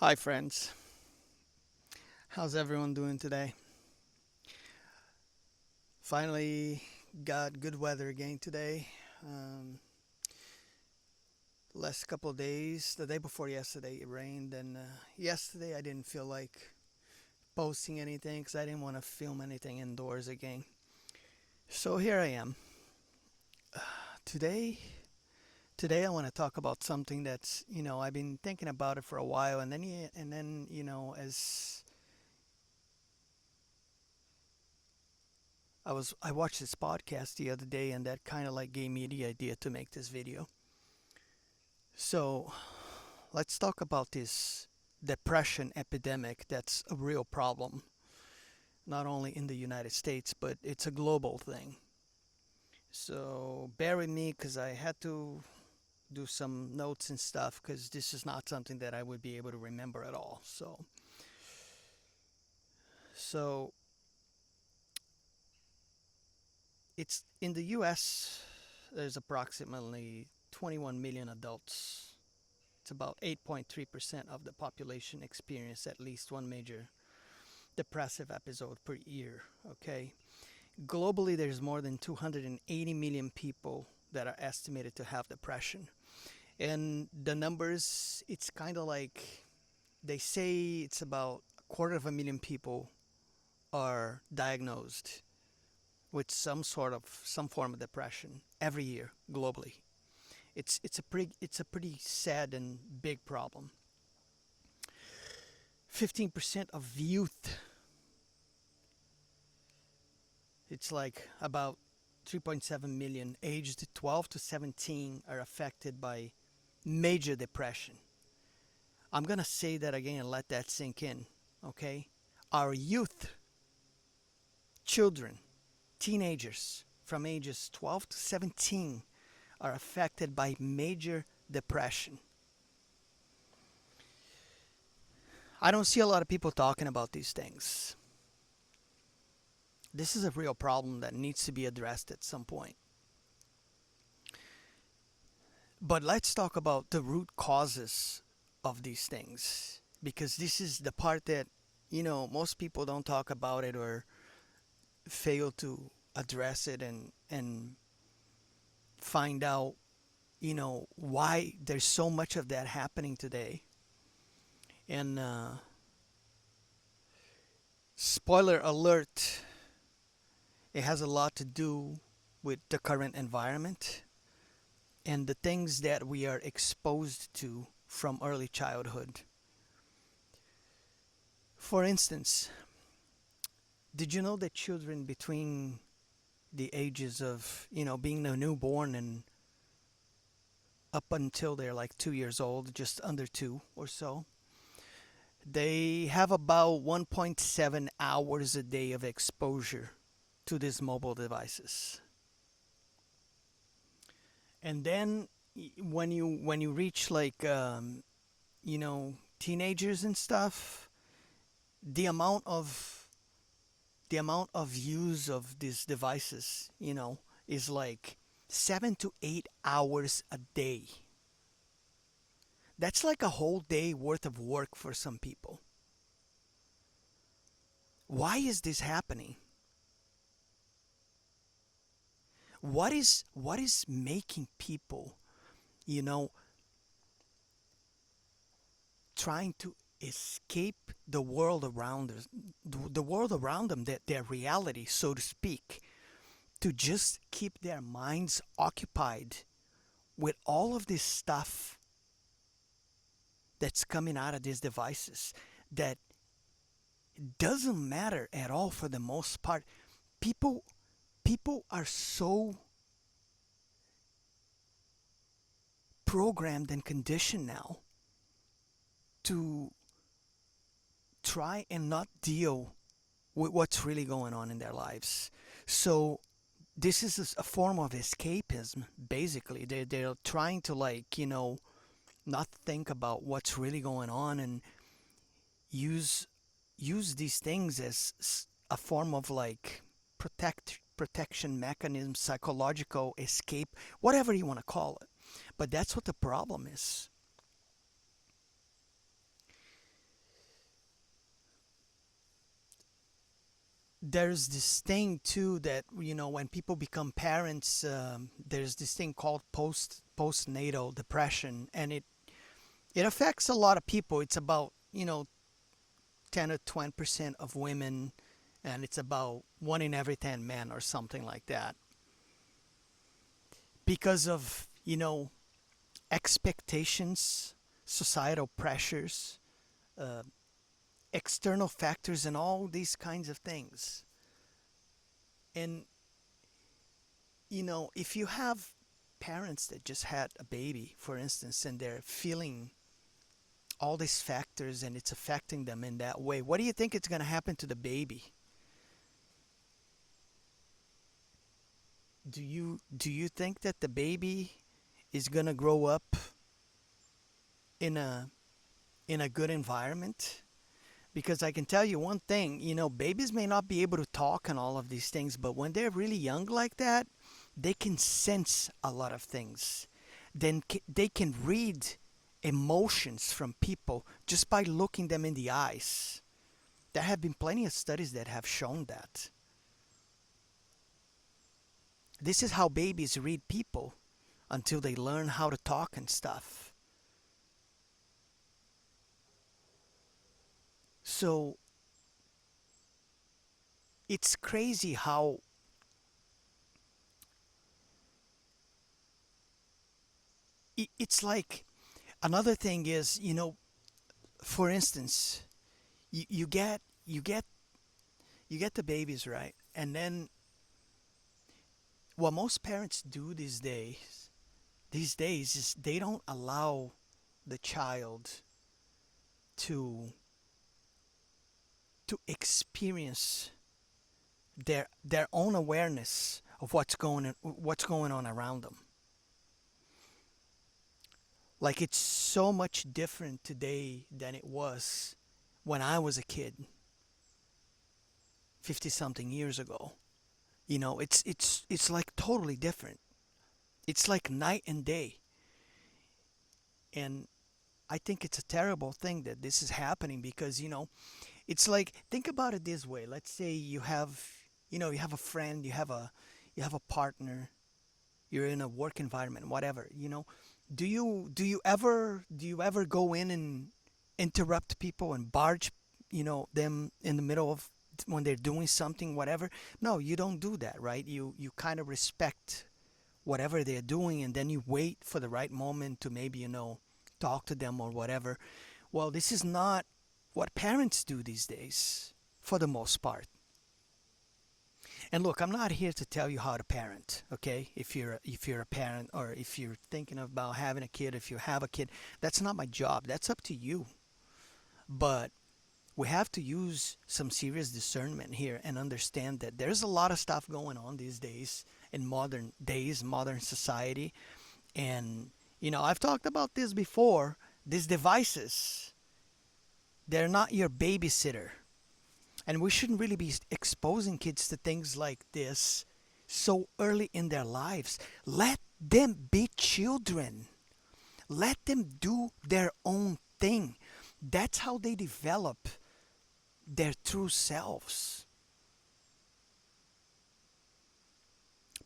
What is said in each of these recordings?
Hi, friends. How's everyone doing today? Finally got good weather again today. Um, last couple of days, the day before yesterday, it rained, and yesterday I didn't feel like posting anything because I didn't want to film anything indoors again. So here I am. Today, today I want to talk about something that's I've been thinking about it for a while, and then as I watched this podcast the other day, and that kind of like gave me the idea to make this video. So let's talk about this depression epidemic that's a real problem, not only in the United States, but it's a global thing. So bear with me because I had to do some notes and stuff because this is not something that I would be able to remember at all. So it's in the US, there's approximately 21 million adults. It's about 8.3% of the population experience at least one major depressive episode per year. Okay. Globally, there's more than 280 million people that are estimated to have depression. And the numbers, it's kind of like they say it's about a quarter of a million people are diagnosed with some form of depression every year globally. It's a pretty sad and big problem. 15% of youth, it's like about 3.7 million aged 12 to 17 are affected by major depression. I'm going to say that again and let that sink in, okay? Our youth, children, teenagers from ages 12 to 17 are affected by major depression. I don't see a lot of people talking about these things. This is a real problem that needs to be addressed at some point. But let's talk about the root causes of these things because this is the part that most people don't talk about it or fail to address it and find out why there's so much of that happening today. And spoiler alert, it has a lot to do with the current environment and the things that we are exposed to from early childhood. For instance, did you know that children between the ages of, being a newborn and up until they're like 2 years old, just under two or so, they have about 1.7 hours a day of exposure to these mobile devices. And then when you reach like teenagers and stuff, the amount of the amount of use of these devices, is like 7 to 8 hours a day. That's like a whole day worth of work for some people. Why is this happening? What is making people, you know, trying to escape the world around us, the world around them, their reality, so to speak, to just keep their minds occupied with all of this stuff that's coming out of these devices that doesn't matter at all for the most part. People people are so programmed and conditioned now to try and not deal with what's really going on in their lives. So this is a form of escapism. Basically, they're trying to, like, not think about what's really going on and use use these things as a form of like protection mechanism, psychological escape, whatever you want to call it. But that's what the problem is. there's this thing too that when people become parents, there's this thing called postnatal depression, and it affects a lot of people. It's about 10 or 20% of women, and it's about 1 in every 10 men or something like that, because of expectations, societal pressures, uh, external factors, and all these kinds of things. And if you have parents that just had a baby, for instance, and they're feeling all these factors and it's affecting them in that way, what do you think is going to happen to the baby? Do you think that the baby is going to grow up in a good environment? Because I can tell you one thing, babies may not be able to talk and all of these things, but when they're really young like that, they can sense a lot of things. Then they can read emotions from people just by looking them in the eyes. There have been plenty of studies that have shown that. This is how babies read people until they learn how to talk and stuff. So it's crazy how it's like another thing is, for instance, you get the babies, right, and then what most parents do these days is they don't allow the child to experience their own awareness of what's going on around them. Like, it's so much different today than it was when I was a kid 50 something years ago. It's like totally different. It's like night and day. And I think it's a terrible thing that this is happening because, it's like, think about it this way. Let's say you have a friend, you have a partner, you're in a work environment, whatever. Do you ever go in and interrupt people and barge, them in the middle of when they're doing something, whatever? No, you don't do that, right? You kind of respect whatever they're doing, and then you wait for the right moment to maybe, talk to them or whatever. Well, this is not what parents do these days for the most part. And look, I'm not here to tell you how to parent, okay? If you're a parent, or if you're thinking about having a kid, if you have a kid, that's not my job. That's up to you. But we have to use some serious discernment here and understand that there's a lot of stuff going on these days, in modern days, modern society. And I've talked about this before. These devices, they're not your babysitter. And we shouldn't really be exposing kids to things like this so early in their lives. Let them be children. Let them do their own thing. That's how they develop their true selves.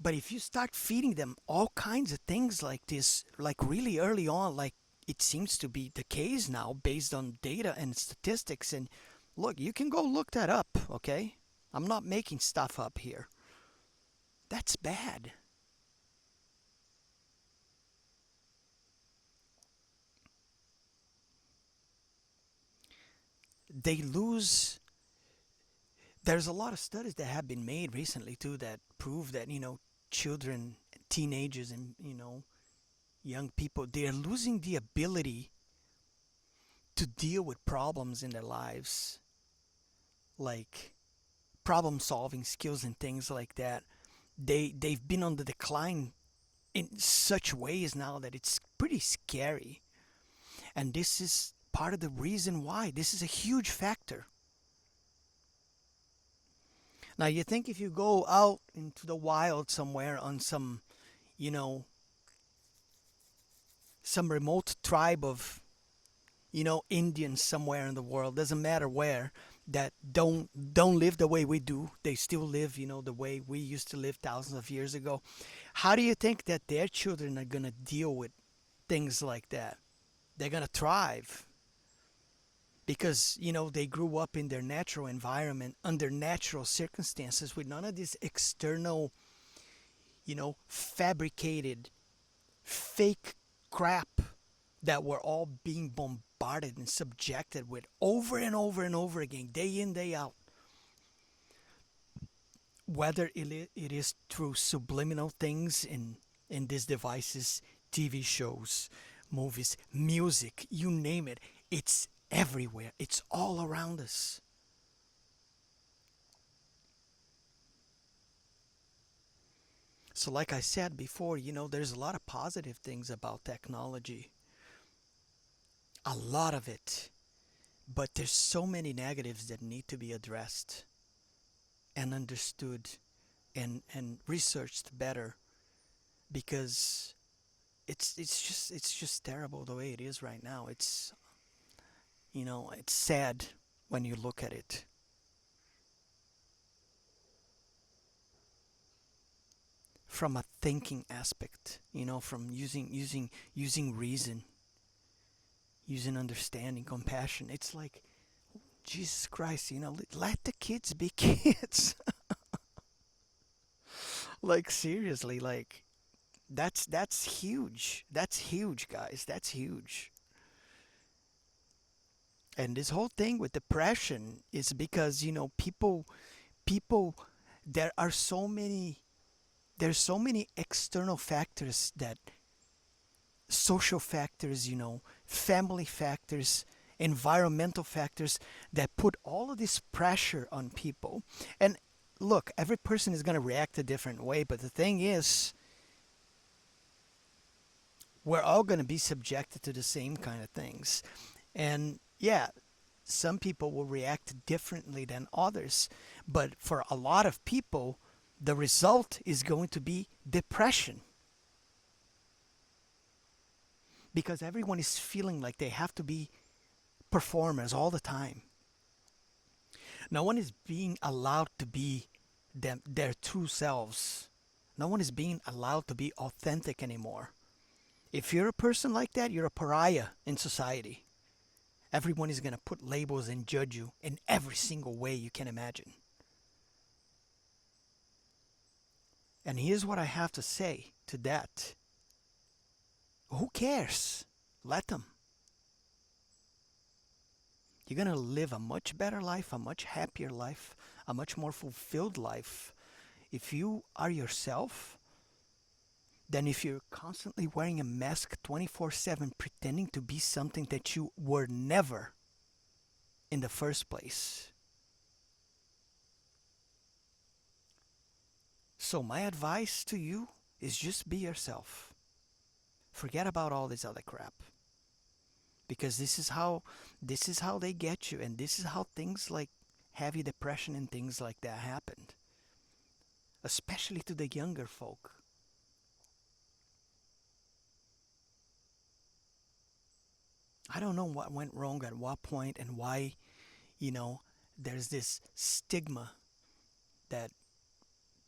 But if you start feeding them all kinds of things like this, like really early on, like it seems to be the case now based on data and statistics, and look, you can go look that up, okay? I'm not making stuff up here. That's bad. They lose. There's a lot of studies that have been made recently too that prove that, children, teenagers, and, young people, they are losing the ability to deal with problems in their lives, like problem solving skills and things like that. They've been on the decline in such ways now that it's pretty scary. And this is part of the reason why. This is a huge factor. Now, you think if you go out into the wild somewhere on you know, some remote tribe of, Indians somewhere in the world, doesn't matter where, that don't live the way we do. They still live, the way we used to live thousands of years ago. How do you think that their children are gonna deal with things like that? They're gonna thrive because they grew up in their natural environment under natural circumstances with none of this external, fabricated, fake crap that we're all being bombarded and subjected with over and over and over again, day in, day out. Whether it is through subliminal things in these devices, TV shows, movies, music, you name it, it's everywhere. It's all around us. So, like I said before, there's a lot of positive things about technology, a lot of it. But there's so many negatives that need to be addressed and understood and researched better because it's just terrible the way it is right now. It's sad when you look at it. From a thinking aspect, from using reason, using understanding, compassion. It's like Jesus Christ, let the kids be kids. Like seriously, like that's huge. That's huge, guys. That's huge. And this whole thing with depression is because, people there are so many there's so many external factors, that social factors, family factors, environmental factors, that put all of this pressure on people. And look, every person is going to react a different way, but the thing is, we're all going to be subjected to the same kind of things. And yeah, some people will react differently than others, but for a lot of people, the result is going to be depression because everyone is feeling like they have to be performers all the time. No one is being allowed to be their true selves. No one is being allowed to be authentic anymore. If you're a person like that, you're a pariah in society. Everyone is going to put labels and judge you in every single way you can imagine. And here's what I have to say to that. Who cares? Let them. You're going to live a much better life, a much happier life, a much more fulfilled life if you are yourself than if you're constantly wearing a mask 24/7 pretending to be something that you were never in the first place. So my advice to you is just be yourself. Forget about all this other crap. Because this is how they get you, and this is how things like heavy depression and things like that happened. Especially to the younger folk. I don't know what went wrong at what point and why, you know, there's this stigma that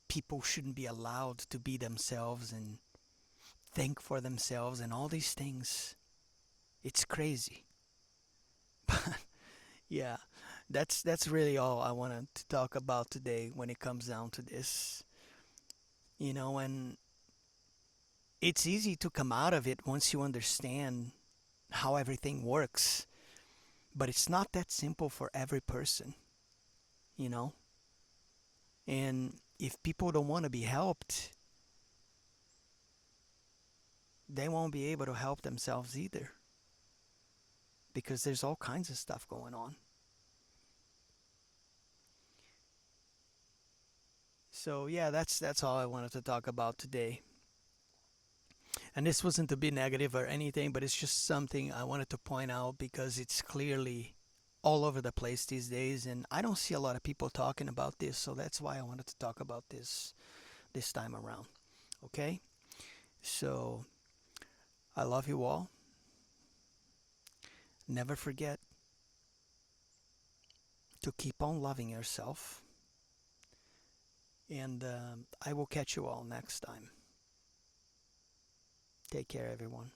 people shouldn't be allowed to be themselves and think for themselves and all these things. It's crazy. But yeah, that's really all I wanted to talk about today when it comes down to this. And it's easy to come out of it once you understand how everything works, but it's not that simple for every person, you know? And if people don't want to be helped, they won't be able to help themselves either because there's all kinds of stuff going on. So yeah, that's all I wanted to talk about today. And this wasn't to be negative or anything, but it's just something I wanted to point out because it's clearly all over the place these days, and I don't see a lot of people talking about this, so that's why I wanted to talk about this time around. Okay? So I love you all. Never forget, to keep on loving yourself. And I will catch you all next time. Take care, everyone.